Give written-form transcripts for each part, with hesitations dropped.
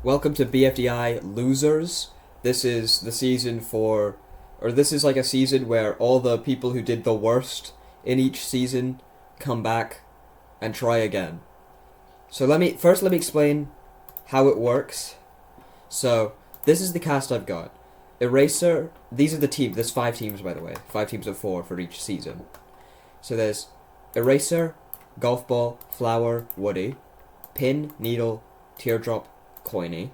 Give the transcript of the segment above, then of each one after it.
Welcome to BFDI Losers. This is the season this is like a season where all the people who did the worst in each season come back and try again. So let me explain how it works. So, this is the cast I've got. Eraser, these are the teams, there's 5 teams by the way, 5 teams of 4 for each season. So there's Eraser, Golf Ball, Flower, Woody, Pin, Needle, Teardrop, Coiny,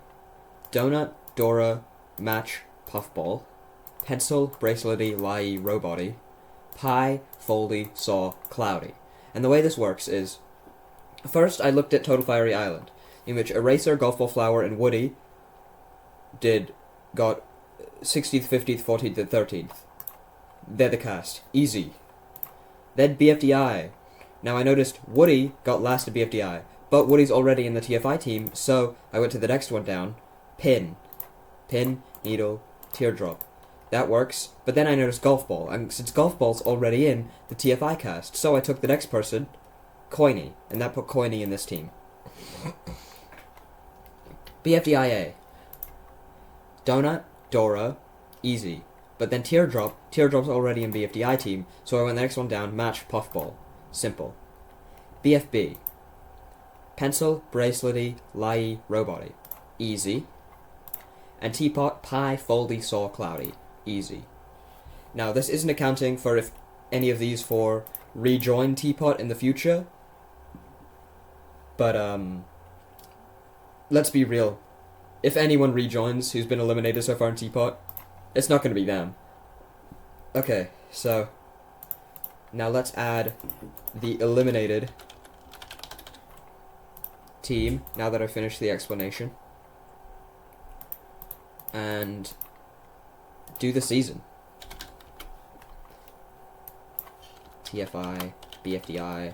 Donut, Dora, Match, Puffball, Pencil, Bracelety, Lie, Robody, Pie, Foldy, Saw, Cloudy. And the way this works is, first I looked at Total Fiery Island, in which Eraser, Golf Ball, Flower, and Woody got 60th, 50th, 14th, and 13th. They're the cast. Easy. Then BFDI. Now I noticed Woody got last at BFDI, but Woody's already in the TFI team, so I went to the next one down. Pin, Needle, Teardrop. That works, but then I noticed Golf Ball, and since Golf Ball's already in the TFI cast, so I took the next person, Coiny, and that put Coiny in this team. BFDIA. Donut, Dora, easy. But then Teardrop's already in BFDI team, so I went the next one down, Match, Puffball. Simple. BFB. Pencil, Bracelety, Lie, Robody. Easy. And TPOT, Pie, Foldy, Saw, Cloudy. Easy. Now, this isn't accounting for if any of these 4 rejoin TPOT in the future, but, let's be real. If anyone rejoins who's been eliminated so far in TPOT, it's not going to be them. Okay, so now let's add the eliminated team, now that I've finished the explanation, and do the season. TFI, BFDI,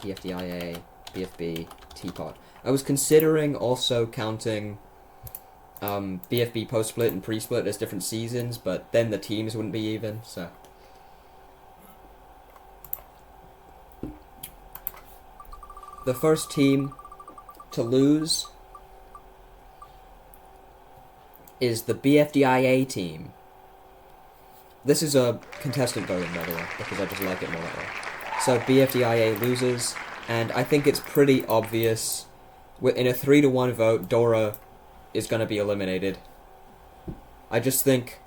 BFDIA, BFB, TPOT. I was considering also counting BFB post-split and pre-split as different seasons, but then the teams wouldn't be even, so. The first team to lose is the BFDIA team. This is a contestant voting, by the way, because I just like it more that way. So BFDIA loses, and I think it's pretty obvious. In a 3-to-1 vote, Dora is going to be eliminated. I just think,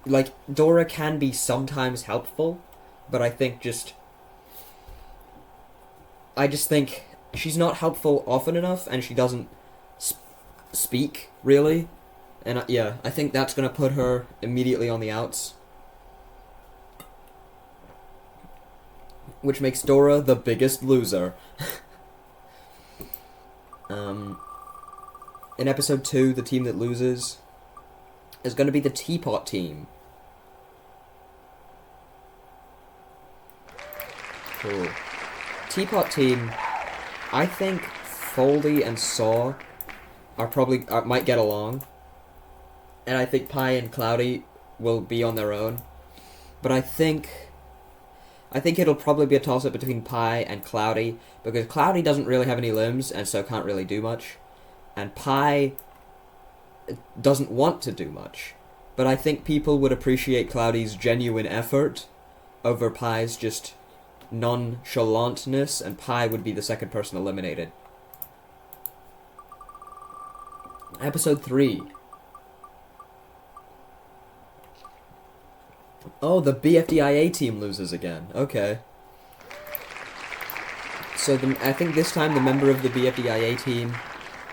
like, Dora can be sometimes helpful, but I just think she's not helpful often enough, and she doesn't speak, really. And yeah, I think that's going to put her immediately on the outs. Which makes Dora the biggest loser. In episode 2, the team that loses is going to be the TPOT team. Cool. TPOT team, I think Foldy and Saw might get along, and I think Pie and Cloudy will be on their own. But I think it'll probably be a toss-up between Pie and Cloudy, because Cloudy doesn't really have any limbs, and so can't really do much. And Pie doesn't want to do much. But I think people would appreciate Cloudy's genuine effort over Pie's just nonchalantness, and Pie would be the second person eliminated. Episode 3. Oh, the BFDIA team loses again. Okay. So I think this time the member of the BFDIA team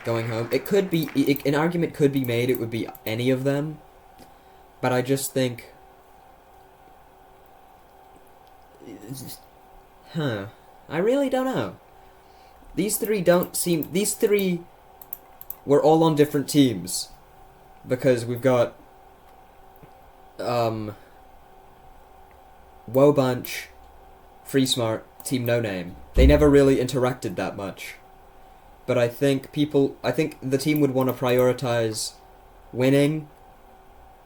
going home, an argument could be made it would be any of them, but I just think, I really don't know. These 3 were all on different teams, because we've got, Woe Bunch, Free Smart, Team No Name. They never really interacted that much. But I think the team would want to prioritize winning,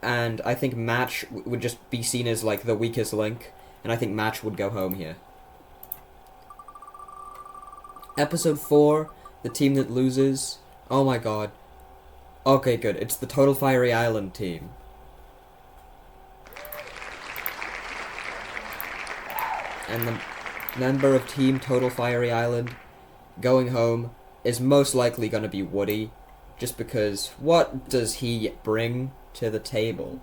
and I think Match would just be seen as, like, the weakest link, and I think Match would go home here. Episode 4, the team that loses... Oh my god. Okay, good. It's the Total Fiery Island team. And the member of Team Total Fiery Island going home is most likely going to be Woody, just because what does he bring to the table?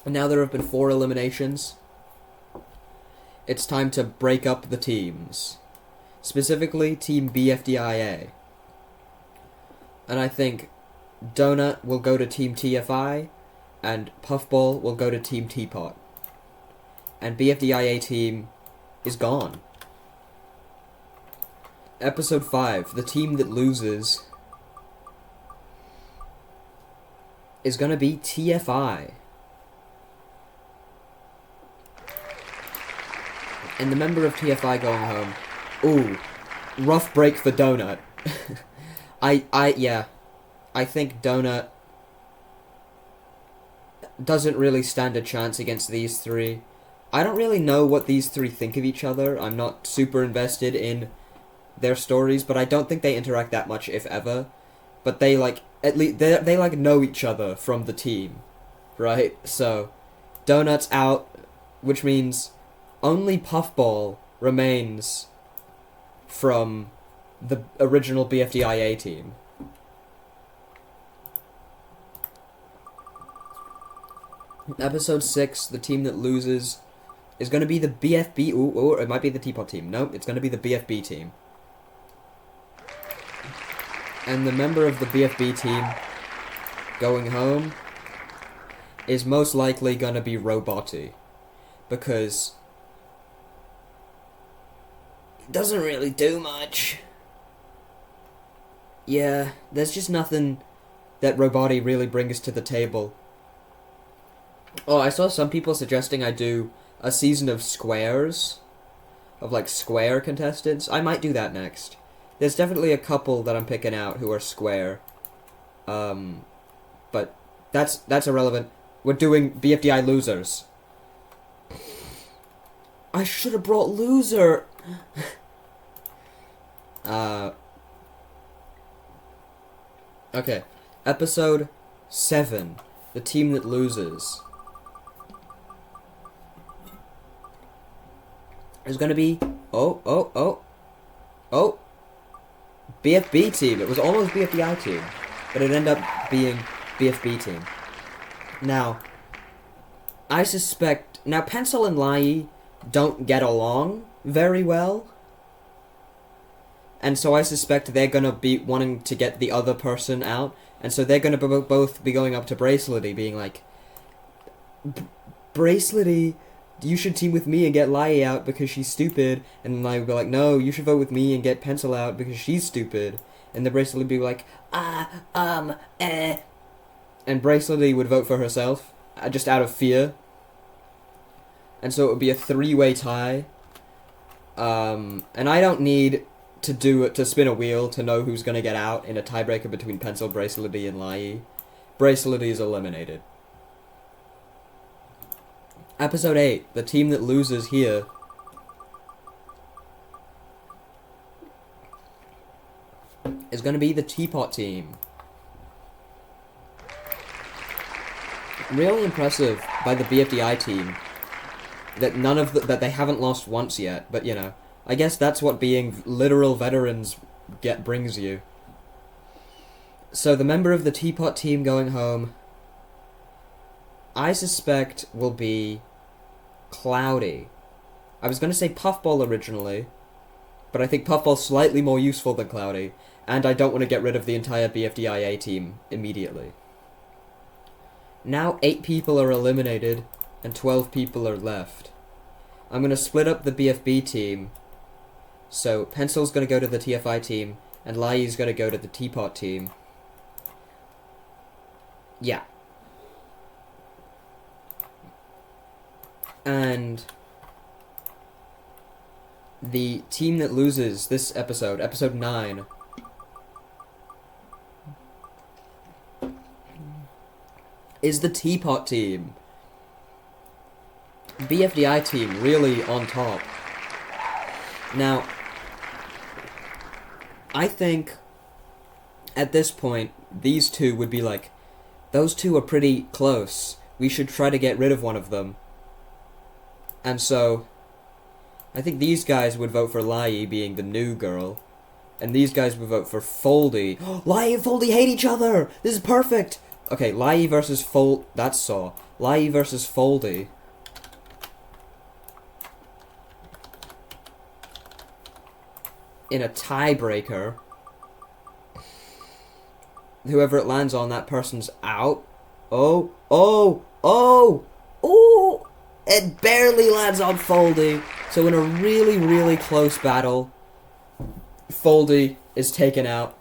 And now there have been 4 eliminations. It's time to break up the teams. Specifically, Team BFDIA. And I think Donut will go to Team TFI, and Puffball will go to Team TPOT. And BFDIA team is gone. Episode 5, the team that loses, is gonna be TFI. And the member of TFI going home. Ooh, rough break for Donut. I think Donut doesn't really stand a chance against these 3. I don't really know what these 3 think of each other. I'm not super invested in their stories, but I don't think they interact that much, if ever. But they, like, at least, they like, know each other from the team. Right? So, Donut's out, which means only Puffball remains from the original BFDIA team. Episode 6, the team that loses, is going to be the BFB... Or it might be the Teapot team. No, it's going to be the BFB team. And the member of the BFB team going home is most likely going to be Roboty. Because it doesn't really do much. Yeah, there's just nothing that Roboty really brings to the table. Oh, I saw some people suggesting I do a season of squares. Of, like, square contestants. I might do that next. There's definitely a couple that I'm picking out who are square. But that's irrelevant. We're doing BFDI Losers. I should have brought Loser! Okay. Episode 7. The team that loses. There's gonna be... Oh. BFB team. It was almost BFDI team. But it ended up being BFB team. Now, I suspect... Now, Pencil and Lai don't get along very well. And so I suspect they're gonna be wanting to get the other person out. And so they're gonna both be going up to Bracelety, being like... Bracelety, you should team with me and get Lai out because she's stupid. And Lai would be like, no, you should vote with me and get Pencil out because she's stupid. And the Bracelety would be like, And Bracelety would vote for herself, just out of fear. And so it would be a 3-way tie. And I don't need to spin a wheel to know who's gonna get out in a tiebreaker between Pencil, Bracelety, and Lai. Bracelety is eliminated. Episode 8, the team that loses here is gonna be the Teapot team. Really impressive by the BFDI team that that they haven't lost once yet, but you know, I guess that's what being literal veterans brings you. So the member of the Teapot team going home, I suspect will be Cloudy. I was going to say Puffball originally, but I think Puffball's slightly more useful than Cloudy, and I don't want to get rid of the entire BFDIA team immediately. Now 8 people are eliminated, and 12 people are left. I'm going to split up the BFB team, so Pencil's going to go to the TFI team, and Lai's going to go to the Teapot team. Yeah. And the team that loses this episode, episode 9, is the Teapot team. BFDI team really on top. Now, I think at this point, these two would be like, those two are pretty close. We should try to get rid of one of them. And so, I think these guys would vote for Lai being the new girl. And these guys would vote for Foldy. Lai and Foldy hate each other! This is perfect! Okay, Lai versus that's Saw. Lai versus Foldy. In a tiebreaker. Whoever it lands on, that person's out. Oh, oh, oh, oh! It barely lands on Foldy. So in a really, really close battle, Foldy is taken out,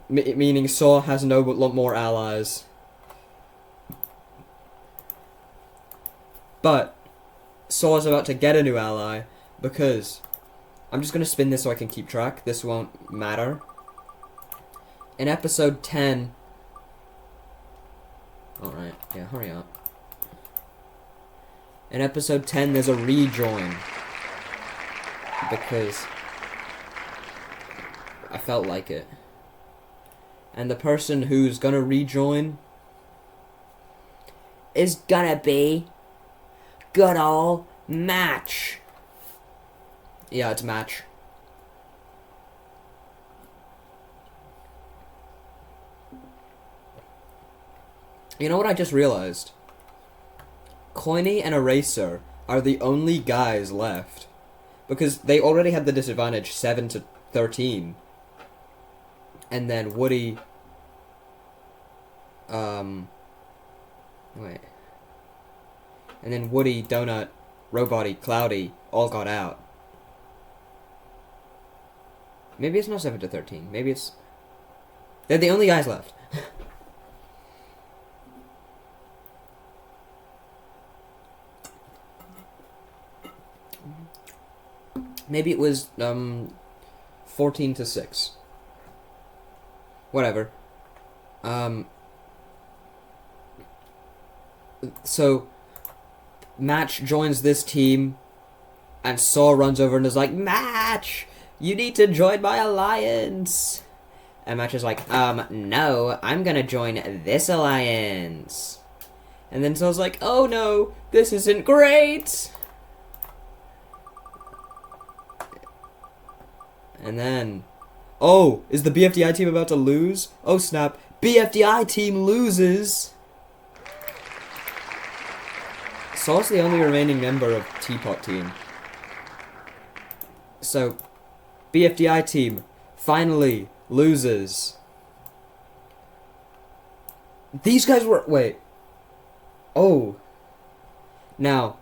meaning Saw has no more allies. But Saw is about to get a new ally because I'm just gonna spin this so I can keep track. This won't matter. In episode 10. Alright, yeah, hurry up. In episode 10, there's a rejoin. Because I felt like it. And the person who's gonna rejoin is gonna be good ol' Match. Yeah, it's Match. You know what I just realized? Coiny and Eraser are the only guys left. Because they already had the disadvantage 7 to 13. And then Woody... Wait. And then Woody, Donut, Roboty, Cloudy all got out. Maybe it's not 7 to 13. Maybe it's... They're the only guys left. Maybe it was 14 to 6. Whatever. So Match joins this team and Saw runs over and is like, Match, you need to join my alliance. And Match is like, no, I'm gonna join this alliance. And then Saw's like, oh no, this isn't great. And then, oh, is the BFDI team about to lose? Oh snap, BFDI team loses! Saw's the only remaining member of TPOT team. So, BFDI team finally loses. These guys were, wait. Oh. Now,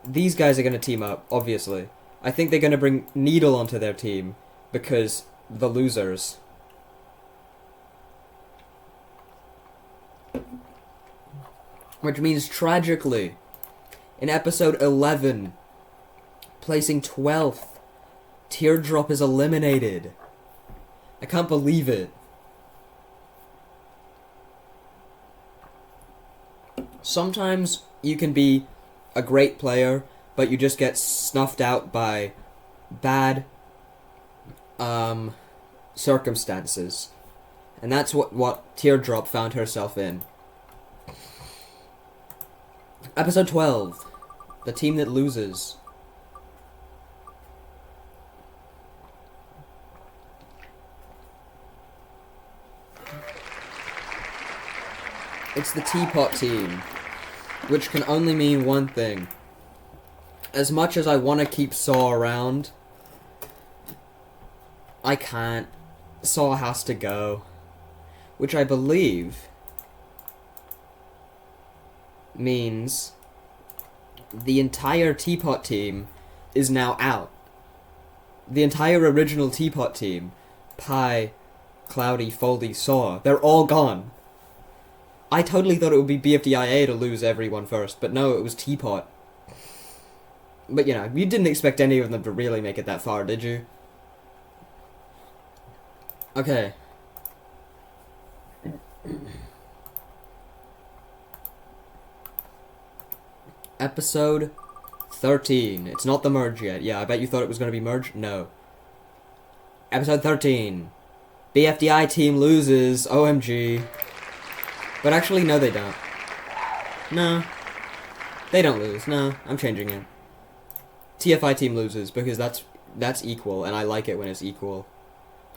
these guys are gonna team up, obviously. I think they're gonna bring Needle onto their team, because the losers. Which means, tragically, in episode 11, placing 12th, Teardrop is eliminated. I can't believe it. Sometimes you can be a great player, but you just get snuffed out by bad circumstances. And that's what Teardrop found herself in. Episode 12. The team that loses. It's the Teapot team, which can only mean one thing. As much as I want to keep Saw around, I can't. Saw has to go. Which I believe means the entire Teapot team is now out. The entire original Teapot team, Pie, Cloudy, Foldy, Saw, they're all gone. I totally thought it would be BFDIA to lose everyone first, but no, it was Teapot. But, you know, you didn't expect any of them to really make it that far, did you? Okay. Episode 13. It's not the merge yet. Yeah, I bet you thought it was going to be merge. No. Episode 13. BFDI team loses. OMG. But actually, no, they don't. No. They don't lose. No, I'm changing it. TFI team loses, because that's equal, and I like it when it's equal.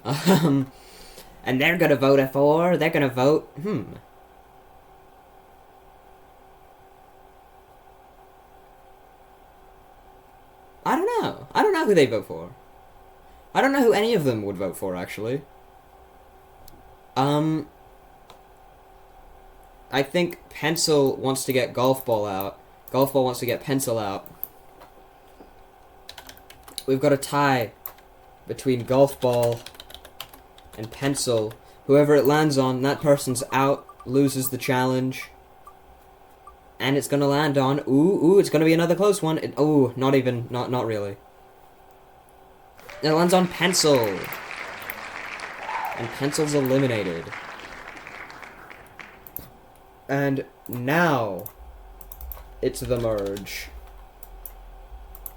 And they're gonna vote they're gonna vote, I don't know. I don't know who they vote for. I don't know who any of them would vote for, actually. I think Pencil wants to get Golf Ball out. Golf Ball wants to get Pencil out. We've got a tie between Golf Ball and Pencil. Whoever it lands on, that person's out, loses the challenge. And it's gonna land on, ooh, it's gonna be another close one. Not really. It lands on Pencil. And Pencil's eliminated. And now, it's the merge.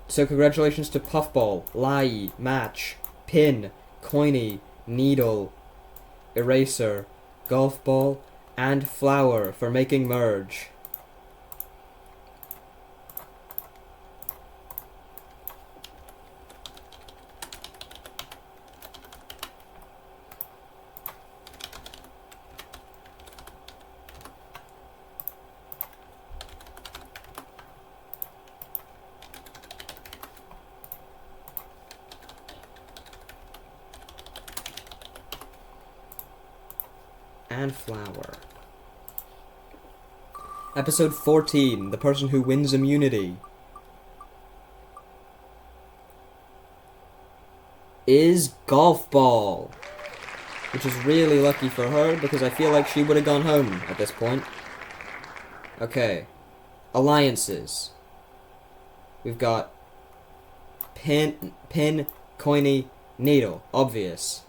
So congratulations to Puffball, Lai, Match, Pin, Coiny, Needle, Eraser, Golf Ball, and Flower for making merge. And Flower. Episode 14, the person who wins immunity, is Golf Ball. Which is really lucky for her, because I feel like she would have gone home at this point. Okay. Alliances. We've got Pin, Coiny, Needle. Obvious.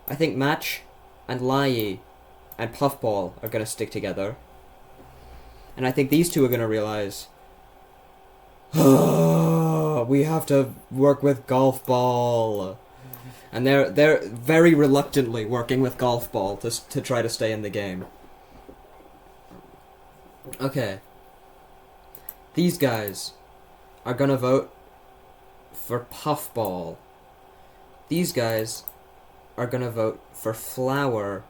I think Match and Lai and Puffball are gonna stick together. And I think these two are gonna realize, we have to work with Golf Ball. And they're very reluctantly working with Golf Ball to try to stay in the game. Okay. These guys are gonna vote for Puffball. These guys are gonna vote for Flower.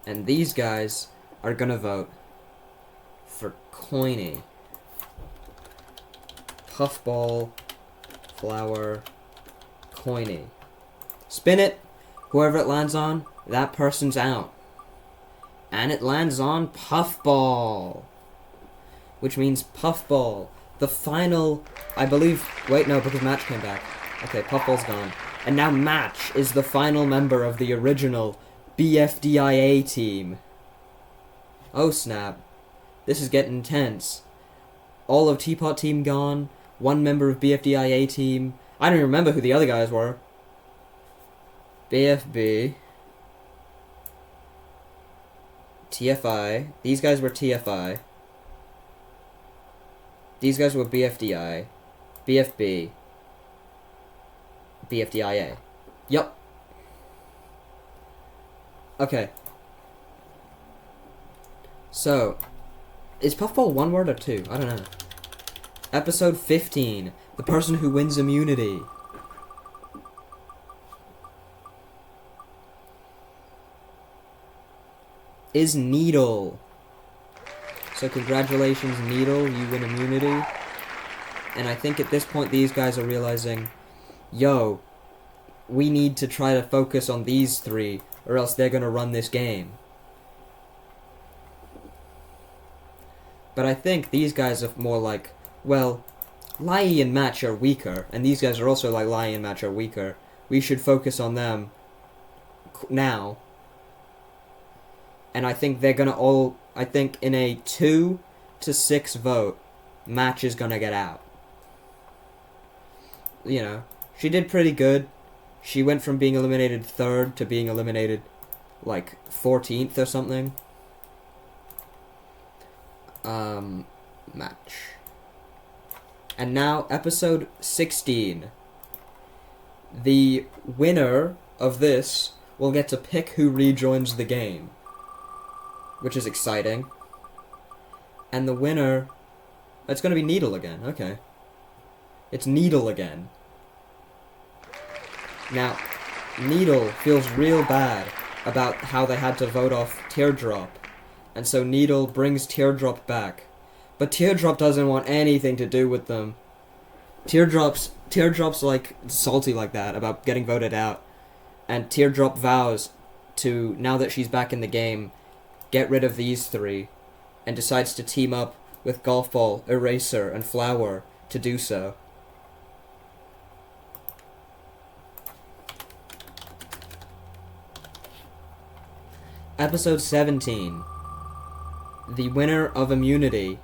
And these guys are gonna vote for Coiny. Puffball, Flower, Coiny. Spin it. Whoever it lands on, that person's out. And it lands on Puffball. Which means Puffball, the final, I believe, wait, no, because Match came back. Okay, Puffball's gone. And now Match is the final member of the original BFDIA team. Oh snap. This is getting intense. All of TPOT team gone. One member of BFDIA team. I don't even remember who the other guys were. BFB. TFI. These guys were TFI. These guys were BFDI. BFB. BFDIA. Yup. Okay. So, is Puffball one word or two? I don't know. Episode 15. The person who wins immunity. Is Needle. So congratulations, Needle, you win immunity. And I think at this point these guys are realizing, yo, we need to try to focus on these three, or else they're gonna run this game. But I think these guys are more like, well, Lai and Match are weaker, and these guys are also like Lai and Match are weaker. We should focus on them now. And I think they're gonna all, I think in a 2-6 vote, Match is gonna get out. You know, she did pretty good. She went from being eliminated 3rd to being eliminated, like, 14th or something. Match. And now, episode 16. The winner of this will get to pick who rejoins the game, which is exciting. And the winner... It's going to be Needle again, okay. It's Needle again. Now, Needle feels real bad about how they had to vote off Teardrop. And so Needle brings Teardrop back. But Teardrop doesn't want anything to do with them. Teardrop's like salty like that about getting voted out. And Teardrop vows to, now that she's back in the game, get rid of these three. And decides to team up with Golf Ball, Eraser, and Flower to do so. Episode 17. The winner of immunity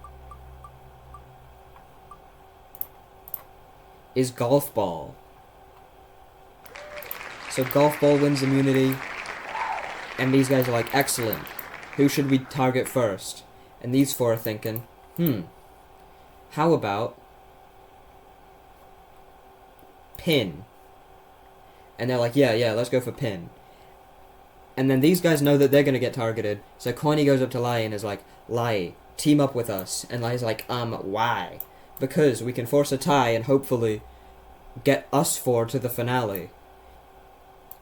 is Golf Ball. So Golf Ball wins immunity, and these guys are like, excellent. Who should we target first? And these four are thinking, how about Pin? And they're like, yeah, let's go for Pin. And then these guys know that they're gonna get targeted, so Coiny goes up to Lai and is like, Lai, team up with us. And Lai's like, why? Because we can force a tie and hopefully get us four to the finale.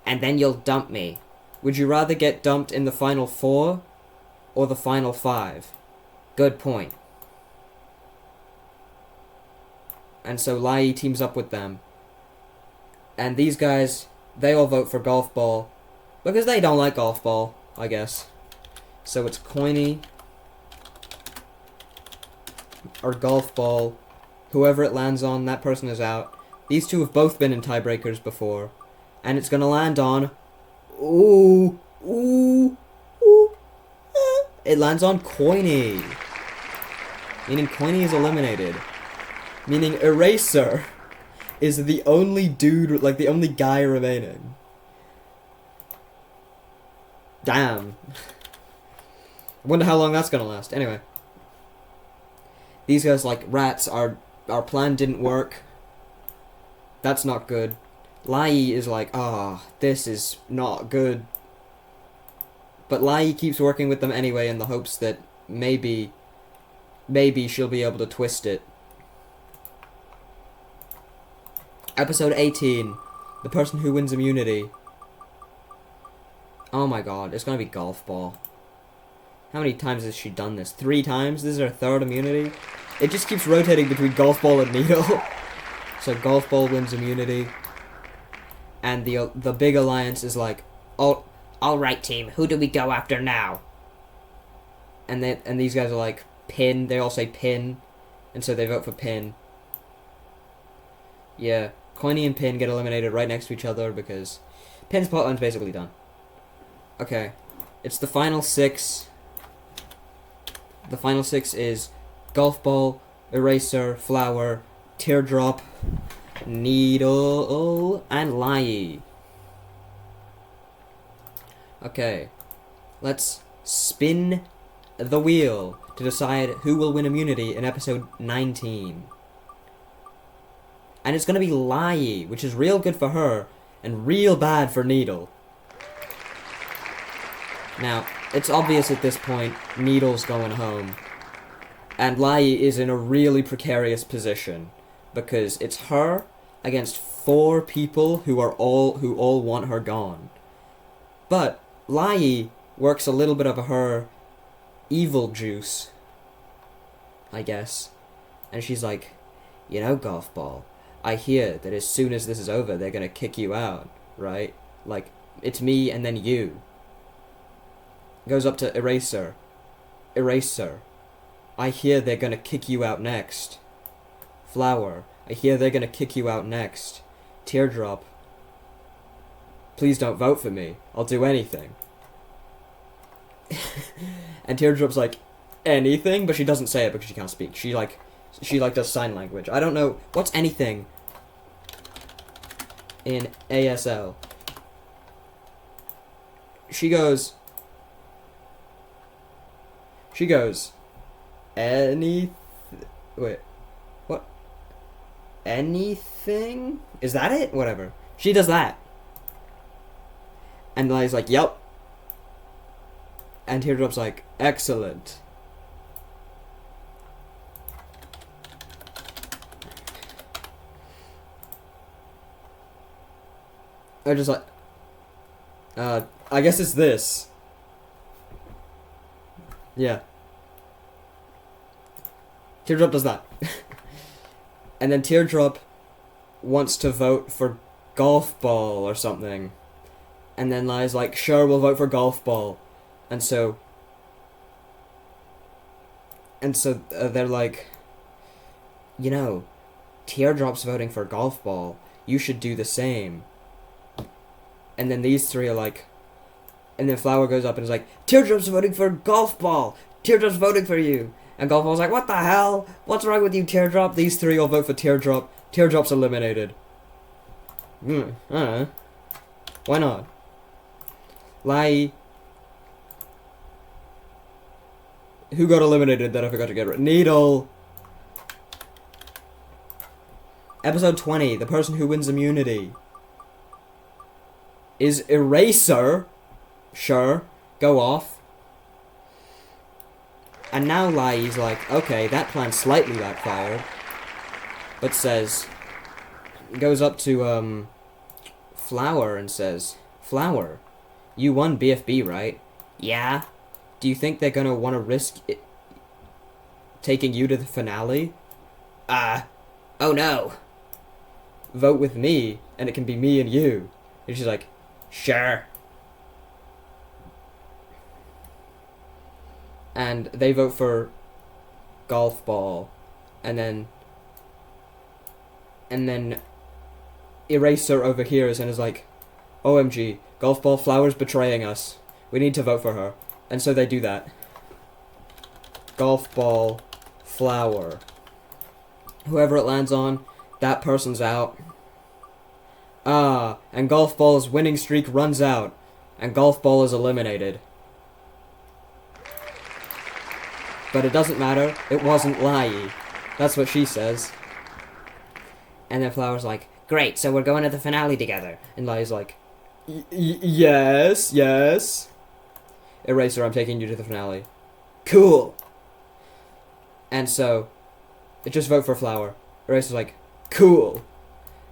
And then you'll dump me. Would you rather get dumped in the final 4 or the final 5? Good point. And so Lai teams up with them. And these guys, they all vote for Golf Ball. Because they don't like Golf Ball, I guess. So it's Coiny or Golf Ball. Whoever it lands on, that person is out. These two have both been in tiebreakers before. And it's gonna land on... It lands on Coiny. Meaning Coiny is eliminated. Meaning Eraser is the only dude, like the only guy remaining. Damn. I wonder how long that's gonna last. Anyway. These guys like, rats, our plan didn't work. That's not good. Lai is like, this is not good. But Lai keeps working with them anyway in the hopes that maybe she'll be able to twist it. Episode 18. The person who wins immunity. Oh my god, it's gonna be Golf Ball. How many times has she done this? 3 times? This is her 3rd immunity? It just keeps rotating between Golf Ball and Needle. So Golf Ball wins immunity. And the big alliance is like, alright team, who do we go after now? And these guys are like, Pin. They all say Pin. And so they vote for Pin. Yeah, Coiny and Pin get eliminated right next to each other because Pin's plotline's basically done. Okay, it's the final 6. The final 6 is Golf Ball, Eraser, Flower, Teardrop, Needle, and Lai. Okay, let's spin the wheel to decide who will win immunity in episode 19. And it's gonna be Lai, which is real good for her, and real bad for Needle. Now, it's obvious at this point, Needle's going home. And Lai is in a really precarious position, because it's her against 4 people who all want her gone. But Lai works a little bit of her evil juice, I guess. And she's like, you know, Golf Ball, I hear that as soon as this is over, they're gonna kick you out, right? Like, it's me and then you. Goes up to Eraser. Eraser, I hear they're gonna kick you out next. Flower, I hear they're gonna kick you out next. Teardrop, please don't vote for me. I'll do anything. And Teardrop's like, anything? But she doesn't say it because she can't speak. She does sign language. I don't know. What's anything in ASL? She goes, wait, what? anything? Is that it? Whatever. She does that. And Lily's like, yep. And Teardrop's like, excellent. I just like, I guess it's this. Yeah. Teardrop does that. And then Teardrop wants to vote for golf ball or something. And then Li's like, sure, we'll vote for golf ball. And so they're like, you know, Teardrop's voting for golf ball. You should do the same. And then these three are like, and then Flower goes up and is like, Teardrop's voting for golf ball. Teardrop's voting for you. And golf ball's like, what the hell? What's wrong with you, Teardrop? These three all vote for Teardrop. Teardrop's eliminated. I don't know. Why not? Lai. Who got eliminated that I forgot to get rid of? Needle. Episode 20, the person who wins immunity is Eraser. Sure, go off. And now Lai's like, okay, that plan slightly backfired. But says, goes up to Flower and says, Flower, you won BFB, right? Yeah. Do you think they're gonna want to risk it taking you to the finale? Oh no. Vote with me, and it can be me and you. And she's like, sure. And they vote for golf ball, and then Eraser overhears and is like, OMG, golf ball, Flower's betraying us. We need to vote for her. And so they do that. Golf ball, Flower. Whoever it lands on, that person's out. And golf ball's winning streak runs out, and golf ball is eliminated. But it doesn't matter, it wasn't Lai. That's what she says. And then Flower's like, great, so we're going to the finale together. And Lai's like, yes, yes. Eraser, I'm taking you to the finale. Cool. And so, just vote for Flower. Eraser's like, cool.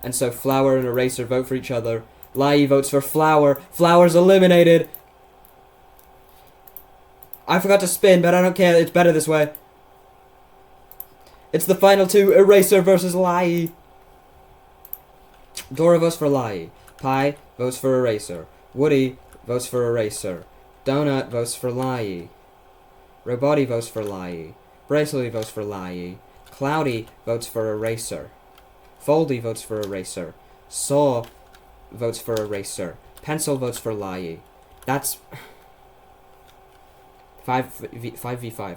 And so Flower and Eraser vote for each other. Lai votes for Flower. Flower's eliminated. I forgot to spin, but I don't care. It's better this way. It's the final two. Eraser versus Lai. Dora votes for Lai. Pie votes for Eraser. Woody votes for Eraser. Donut votes for Lai. Roboti votes for Lai. Bracelet votes for Lai. Cloudy votes for Eraser. Foldy votes for Eraser. Saw votes for Eraser. Pencil votes for Lai. That's 5v5.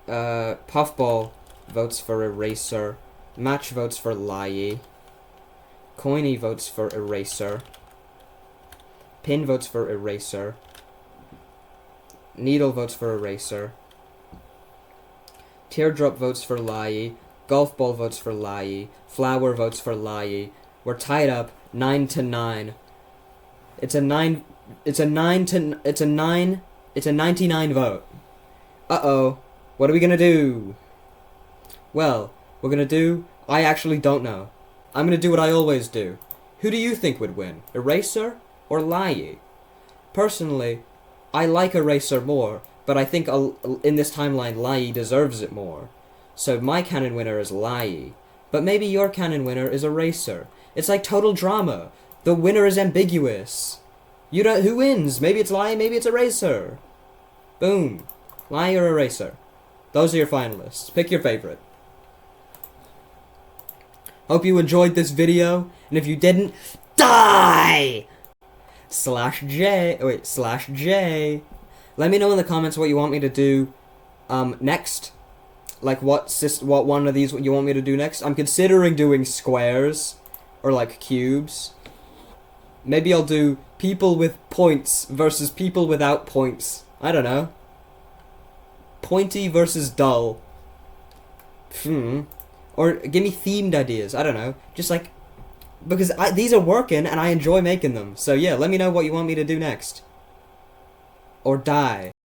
Puffball votes for Eraser. Match votes for Lai. Coiny votes for Eraser. Pin votes for Eraser. Needle votes for Eraser. Teardrop votes for Lai. Golf ball votes for Lai. Flower votes for Lai. We're tied up 9-9. It's a 99 vote. Uh-oh. What are we gonna do? Well, we're gonna do, I actually don't know. I'm gonna do what I always do. Who do you think would win? Eraser or Lai? Personally, I like Eraser more, but I think in this timeline Lai deserves it more. So my canon winner is Lai. But maybe your canon winner is Eraser. It's like total drama. The winner is ambiguous. You don't, who wins? Maybe it's Lai, maybe it's Eraser. Boom. Lai or Eraser. Those are your finalists. Pick your favorite. Hope you enjoyed this video, and if you didn't, die! /J. Let me know in the comments what you want me to do next. Like what one of these you want me to do next. I'm considering doing squares or like cubes. Maybe I'll do people with points versus people without points. I don't know. Pointy versus dull. Or give me themed ideas. I don't know. Just like, because these are working and I enjoy making them. So yeah, let me know what you want me to do next. Or die.